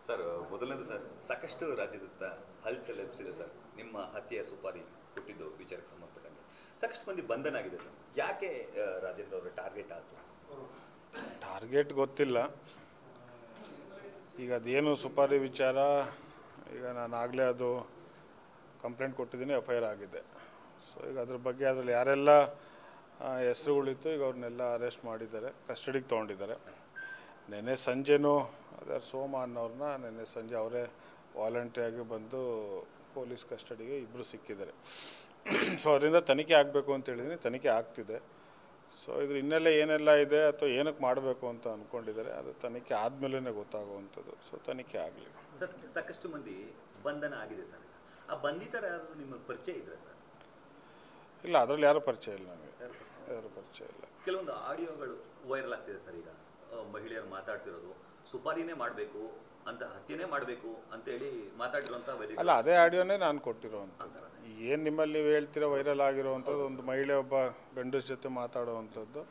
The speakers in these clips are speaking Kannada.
ಸರ್ ಮೊದಲನೇದು ಸರ್ ಸಾಕಷ್ಟು ರಾಜ್ಯದತ್ತ ಹಲ್ಚಲ್ ಎಬ್ಸಿದೆ ಸರ್ ನಿಮ್ಮ ಹತ್ಯೆಯ ಸುಪಾರಿ ಕೊಟ್ಟಿದ್ದು ವಿಚಾರಕ್ಕೆ ಸಂಬಂಧಪಟ್ಟಂಗೆ ಸಾಕಷ್ಟು ಮಂದಿ ಬಂಧನ ಆಗಿದೆ ಸರ್. ಯಾಕೆ ರಾಜೇಂದ್ರ ಅವರ ಟಾರ್ಗೆಟ್ ಆಯಿತು? ಟಾರ್ಗೆಟ್ ಗೊತ್ತಿಲ್ಲ. ಈಗ ಅದೇನು ಸುಪಾರಿ ವಿಚಾರ, ಈಗ ನಾನು ಆಗಲೇ ಅದು ಕಂಪ್ಲೇಂಟ್ ಕೊಟ್ಟಿದ್ದೀನಿ, FIR ಆಗಿದೆ. ಸೊ ಈಗ ಅದ್ರ ಬಗ್ಗೆ ಅದರಲ್ಲಿ ಯಾರೆಲ್ಲ ಹೆಸರುಗಳಿತ್ತು ಈಗ ಅವ್ರನ್ನೆಲ್ಲ ಅರೆಸ್ಟ್ ಮಾಡಿದ್ದಾರೆ, ಕಸ್ಟಡಿಗೆ ತೊಗೊಂಡಿದ್ದಾರೆ. ನೆನ್ನೆ ಸಂಜೆನೂ ಅದರ ಸೋಮ ಅನ್ನೋರನ್ನ ನೆನ್ನೆ ಸಂಜೆ ಅವರೇ ವಾಲಂಟ್ರಿಯಾಗಿ ಬಂದು ಪೊಲೀಸ್ ಕಸ್ಟಡಿಗೆ ಇಬ್ಬರು ಸಿಕ್ಕಿದ್ದಾರೆ. ಸೊ ಅದರಿಂದ ತನಿಖೆ ಆಗಬೇಕು ಅಂತ ಹೇಳಿದ್ದೀನಿ, ತನಿಖೆ ಆಗ್ತಿದೆ. ಸೊ ಇದ್ರ ಹಿನ್ನೆಲೆ ಏನೆಲ್ಲ ಇದೆ ಅಥವಾ ಏನಕ್ಕೆ ಮಾಡಬೇಕು ಅಂತ ಅಂದ್ಕೊಂಡಿದ್ದಾರೆ, ಅದು ತನಿಖೆ ಆದಮೇಲೆ ಗೊತ್ತಾಗುವಂಥದ್ದು. ಸೊ ತನಿಖೆ ಆಗಲಿ. ಸರ್ ಸಾಕಷ್ಟು ಮಂದಿ ಬಂಧನ ಆಗಿದೆ ಸರ್. ಆ ಬಂಧಿತರ ಯಾರು ನಿಮಗೆ ಪರಿಚಯ ಇದ್ರೆ ಸರ್? ಇಲ್ಲ, ಅದರಲ್ಲಿ ಯಾರೂ ಪರಿಚಯ ಇಲ್ಲ, ನಮಗೆ ಯಾರು ಪರಿಚಯ ಇಲ್ಲ. ಕೆಲವೊಂದು ಆಡಿಯೋಗಳು ವೈರಲ್ ಆಗ್ತಿದೆ ಸರ್. ಈಗ ಮಹಿಳೆಯರು ಮಾತಾಡ್ತಿರೋದು ಸುಪಾರಿನೇ ಮಾಡಬೇಕು ಅಂತ, ಹತ್ಯೆನೇ ಮಾಡಬೇಕು ಅಂತೇಳಿ ಮಾತಾಡಿರುವಂಥ. ಅಲ್ಲ, ಅದೇ ಆಡಿಯೋನೇ ನಾನು ಕೊಟ್ಟಿರೋವಂಥದ್ದು. ಏನು ನಿಮ್ಮಲ್ಲಿ ನೀವು ಹೇಳ್ತೀರೋ ವೈರಲ್ ಆಗಿರುವಂಥದ್ದು, ಒಂದು ಮಹಿಳೆ ಒಬ್ಬ ಗಂಡಸ ಜೊತೆ ಮಾತಾಡುವಂಥದ್ದು,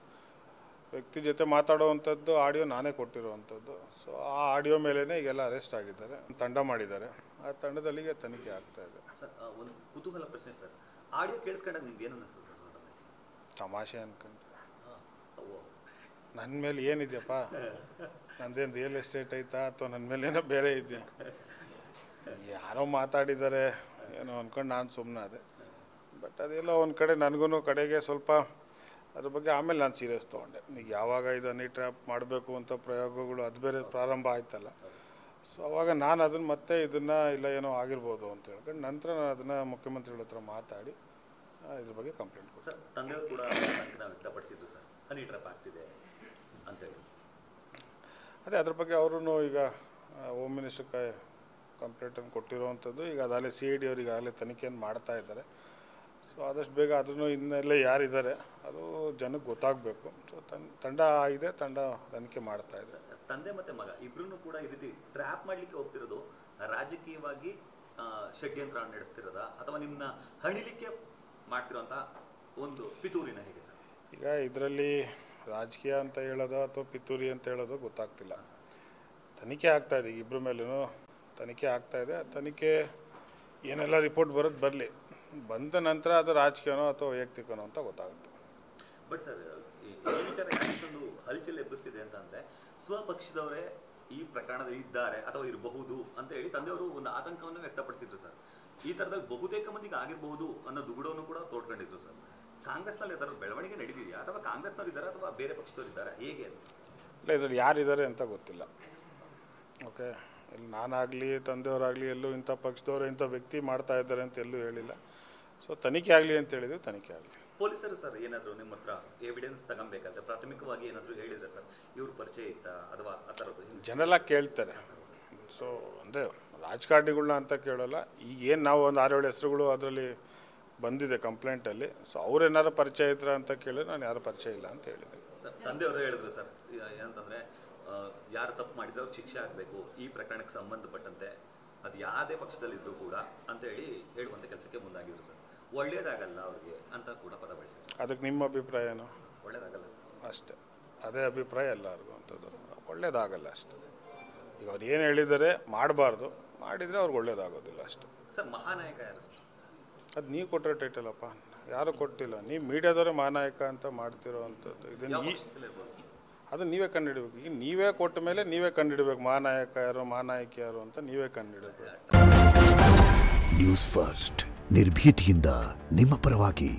ವ್ಯಕ್ತಿ ಜೊತೆ ಮಾತಾಡುವಂಥದ್ದು ಆಡಿಯೋ ನಾನೇ ಕೊಟ್ಟಿರುವಂಥದ್ದು. ಸೊ ಆ ಆಡಿಯೋ ಮೇಲೇ ಈಗೆಲ್ಲ ಅರೆಸ್ಟ್ ಆಗಿದ್ದಾರೆ, ತಂಡ ಮಾಡಿದ್ದಾರೆ. ಆ ತಂಡದಲ್ಲಿಗೆ ತನಿಖೆ ಆಗ್ತಾ ಇದೆ. ಸರ್ ಒಂದು ಕುತೂಹಲ ಪ್ರಶ್ನೆ ಸರ್, ಆಡಿಯೋ ಕೇಳಿಸ್ಕೊಂಡಾಗ ನಿಮ್ಗೆ ಏನು ಅನ್ನಿಸ್ತದೆ ಸರ್? ತಮಾಷೆ ಅನ್ಕೊಂಡು ನನ್ನ ಮೇಲೆ ಏನಿದೆಯಪ್ಪ, ನಂದೇನು ರಿಯಲ್ ಎಸ್ಟೇಟ್ ಐತಾ ಅಥವಾ ನನ್ನ ಮೇಲೆ ಏನೋ ಬೇರೆ ಇದೆಯಾ? ಯಾರೋ ಮಾತಾಡಿದ್ದಾರೆ ಏನೋ ಅಂದ್ಕೊಂಡು ನಾನು ಸುಮ್ಮನೆ ಅದೇ. ಬಟ್ ಅದೆಲ್ಲ ಒಂದು ಕಡೆ ನನಗೂ ಕಡೆಗೆ ಸ್ವಲ್ಪ ಅದ್ರ ಬಗ್ಗೆ ಆಮೇಲೆ ನಾನು ಸೀರಿಯಸ್ ತೊಗೊಂಡೆ. ಈಗ ಯಾವಾಗ ಇದು ಹನಿ ಟ್ರ್ಯಾಪ್ ಮಾಡಬೇಕು ಅಂತ ಪ್ರಯೋಗಗಳು ಅದು ಬೇರೆ ಪ್ರಾರಂಭ ಆಯ್ತಲ್ಲ. ಸೊ ಅವಾಗ ನಾನು ಅದನ್ನು ಮತ್ತೆ ಇದನ್ನು ಇಲ್ಲ ಏನೋ ಆಗಿರ್ಬೋದು ಅಂತ ಹೇಳ್ಕೊಂಡು ನಂತರ ನಾನು ಅದನ್ನು ಮುಖ್ಯಮಂತ್ರಿಗಳ ಹತ್ರ ಮಾತಾಡಿ ಇದ್ರ ಬಗ್ಗೆ ಕಂಪ್ಲೇಂಟ್ ಕೊಟ್ಟೆ. ತಂದೆಯವರು ಕೂಡ ವ್ಯಕ್ತಪಡಿಸಿದ್ರು ಸರ್, ಹನಿ ಟ್ರ್ಯಾಪ್ ಆಗ್ತಿದೆ ಅಂತೇಳಿ. ಅದೇ ಅದ್ರ ಬಗ್ಗೆ ಅವರು ಈಗ ಹೋಮ್ ಮಿನಿಸ್ಟರ್ಗೆ ಕಂಪ್ಲೇಂಟನ್ನು ಕೊಟ್ಟಿರುವಂಥದ್ದು. ಈಗ ಅದಾಗಲೇ CID ಅವ್ರು ಈಗಾಗಲೇ ತನಿಖೆಯನ್ನು ಮಾಡ್ತಾ ಇದ್ದಾರೆ. ಸೊ ಆದಷ್ಟು ಬೇಗ ಅದನ್ನು ಇನ್ನೆಲ್ಲ ಯಾರಿದ್ದಾರೆ ಅದು ಜನಕ್ಕೆ ಗೊತ್ತಾಗಬೇಕು. ಸೊ ತಂಡ ಆಗಿದೆ, ತಂಡ ತನಿಖೆ ಮಾಡ್ತಾ ಇದೆ. ತಂದೆ ಮತ್ತು ಮಗ ಇಬ್ಬರೂ ಕೂಡ ಈ ರೀತಿ ಟ್ರ್ಯಾಪ್ ಮಾಡಲಿಕ್ಕೆ ಹೋಗ್ತಿರೋದು ರಾಜಕೀಯವಾಗಿ ಷಡ್ಯಂತ್ರ ನಡೆಸ್ತಿರೋದ ಅಥವಾ ನಿಮ್ಮನ್ನ ಹಣಿಲಿಕ್ಕೆ ಮಾಡ್ತಿರೋಂಥ ಒಂದು ಪಿತೂರಿನ ಹೇಗೆ ಸರ್? ಈಗ ಇದರಲ್ಲಿ ರಾಜಕೀಯ ಅಂತ ಹೇಳೋದು ಅಥವಾ ಪಿತೂರಿ ಅಂತ ಹೇಳೋದು ಗೊತ್ತಾಗ್ತಿಲ್ಲ. ತನಿಖೆ ಆಗ್ತಾ ಇದೆ, ಈಗ ಇಬ್ಬರ ಮೇಲೂ ತನಿಖೆ ಆಗ್ತಾ ಇದೆ. ತನಿಖೆ ಏನೆಲ್ಲ ರಿಪೋರ್ಟ್ ಬರೋದು ಬರಲಿ, ಬಂದ ನಂತರ ಅದು ರಾಜಕೀಯನೋ ಅಥವಾ ವೈಯಕ್ತಿಕನೋ ಅಂತ ಗೊತ್ತಾಗುತ್ತೆ. ಬಟ್ ಸರ್ ಈ ವಿಚಾರ ಯಾಕಂದು ಹಲ್ಚಲ್ ಎಬ್ಬಿಸ್ತಿದೆ ಅಂತಂದರೆ ಸ್ವಪಕ್ಷದವರೇ ಈ ಪ್ರಕರಣದಲ್ಲಿ ಇದ್ದಾರೆ ಅಥವಾ ಇರಬಹುದು ಅಂತ ಹೇಳಿ ತಂದೆಯವರು ಒಂದು ಆತಂಕವನ್ನು ವ್ಯಕ್ತಪಡಿಸಿದ್ರು ಸರ್. ಈ ಥರದಲ್ಲಿ ಬಹುತೇಕ ಮಂದಿಗೆ ಆಗಿರಬಹುದು ಅನ್ನೋ ದುಗುಡವನ್ನು ಕೂಡ ತೋಡ್ಕೊಂಡಿದ್ರು ಸರ್. ಕಾಂಗ್ರೆಸ್ನಲ್ಲಿ ಅದರ ಬೆಳವಣಿಗೆ ನಡೆದಿದೆಯಾ ಅಥವಾ ಕಾಂಗ್ರೆಸ್ನವ್ರು ಇದ್ದಾರೆ ಅಥವಾ ಬೇರೆ ಪಕ್ಷದವ್ರು ಇದ್ದಾರೆ, ಹೇಗೆ ಅಂತ? ಇಲ್ಲ, ಇದರಲ್ಲಿ ಯಾರಿದ್ದಾರೆ ಅಂತ ಗೊತ್ತಿಲ್ಲ. ಓಕೆ, ಇಲ್ಲಿ ನಾನಾಗಲಿ ತಂದೆಯವರಾಗಲಿ ಎಲ್ಲೂ ಇಂಥ ಪಕ್ಷದವರು ಇಂಥ ವ್ಯಕ್ತಿ ಮಾಡ್ತಾ ಇದ್ದಾರೆ ಅಂತ ಎಲ್ಲೂ ಹೇಳಿಲ್ಲ. ಸೊ ತನಿಖೆ ಆಗಲಿ ಅಂತ ಹೇಳಿದ್ರು, ತನಿಖೆ ಆಗಲಿ. ಪೊಲೀಸರು ಸರ್ ಏನಾದರೂ ನಿಮ್ಮ ಹತ್ರ ಎವಿಡೆನ್ಸ್ ತಗೊಬೇಕಾದ್ರೆ ಪ್ರಾಥಮಿಕವಾಗಿ ಏನಾದರೂ ಹೇಳಿದ್ರೆ ಸರ್, ಇವ್ರ ಪರಿಚಯ ಇತ್ತಾ ಅಥವಾ ಆ ಥರದ್ದು? ಜನರೆಲ್ಲ ಕೇಳ್ತಾರೆ. ಸೊ ಅಂದರೆ ರಾಜಕಾರಣಿಗಳನ್ನ ಅಂತ ಕೇಳೋಲ್ಲ. ಈಗ ಏನು ನಾವು ಒಂದು 6-7 ಹೆಸರುಗಳು ಅದರಲ್ಲಿ ಬಂದಿದೆ ಕಂಪ್ಲೇಂಟಲ್ಲಿ. ಸೊ ಅವ್ರೇನಾರು ಪರಿಚಯ ಇದ್ರ ಅಂತ ಕೇಳಿದ್ರೆ ನಾನು ಯಾರು ಪರಿಚಯ ಇಲ್ಲ ಅಂತ ಹೇಳಿದೆ. ತಂದೆಯವರು ಹೇಳಿದ್ರು ಸರ್, ಏನಂತಂದರೆ ಯಾರು ತಪ್ಪು ಮಾಡಿದ್ರೆ ಅವ್ರಿಗೆ ಶಿಕ್ಷೆ ಆಗಬೇಕು, ಈ ಪ್ರಕರಣಕ್ಕೆ ಸಂಬಂಧಪಟ್ಟಂತೆ ಅದು ಯಾವುದೇ ಪಕ್ಷದಲ್ಲಿದ್ದರೂ ಕೂಡ ಅಂತೇಳಿ ಹೇಳುವಂಥ ಕೆಲಸಕ್ಕೆ ಮುಂದಾಗಿದ್ರು ಸರ್. ಒಳ್ಳೇದಾಗಲ್ಲ ಅವ್ರಿಗೆ ಅಂತ ಕೂಡ ಪದ ಬಳಸಿದ್ರು. ಅದಕ್ಕೆ ನಿಮ್ಮ ಅಭಿಪ್ರಾಯ ಏನು? ಒಳ್ಳೇದಾಗಲ್ಲ ಸರ್ ಅಷ್ಟೇ, ಅದೇ ಅಭಿಪ್ರಾಯ ಎಲ್ಲರಿಗೂ ಅಂಥದ್ದು. ಒಳ್ಳೇದಾಗಲ್ಲ ಅಷ್ಟೇ. ಈಗ ಅವ್ರು ಏನು ಹೇಳಿದ್ದಾರೆ ಮಾಡಬಾರ್ದು, ಮಾಡಿದರೆ ಅವ್ರಿಗೆ ಒಳ್ಳೇದಾಗೋದಿಲ್ಲ ಅಷ್ಟೇ. ಸರ್ ಮಹಾನಾಯಕ ಯಾರು ಸರ್? ಅದು ನೀವು ಕೊಟ್ಟಿರೋ ಟೈಟಲಪ್ಪ, ಯಾರು ಕೊಟ್ಟಿಲ್ಲ. ನೀವು ಮೀಡಿಯಾದವರೇ ಮಹಾನಾಯಕ ಅಂತ ಮಾಡ್ತಿರೋ ಅಂಥದ್ದು. ಇದನ್ನು ಅದು ನೀವೇ ಕಂಡುಹಿಡಬೇಕು. ಈಗ ನೀವೇ ಕೊಟ್ಟ ಮೇಲೆ ನೀವೇ ಕಂಡುಹಿಡಬೇಕು ಮಹಾನಾಯಕ ಯಾರು, ಮಹಾನಾಯಕಿ ಯಾರು ಅಂತ ನೀವೇ ಕಂಡುಹಿಡಬೇಕು. ನ್ಯೂಸ್ ಫಸ್ಟ್, ನಿರ್ಭೀತಿಯಿಂದ ನಿಮ್ಮ ಪರವಾಗಿ.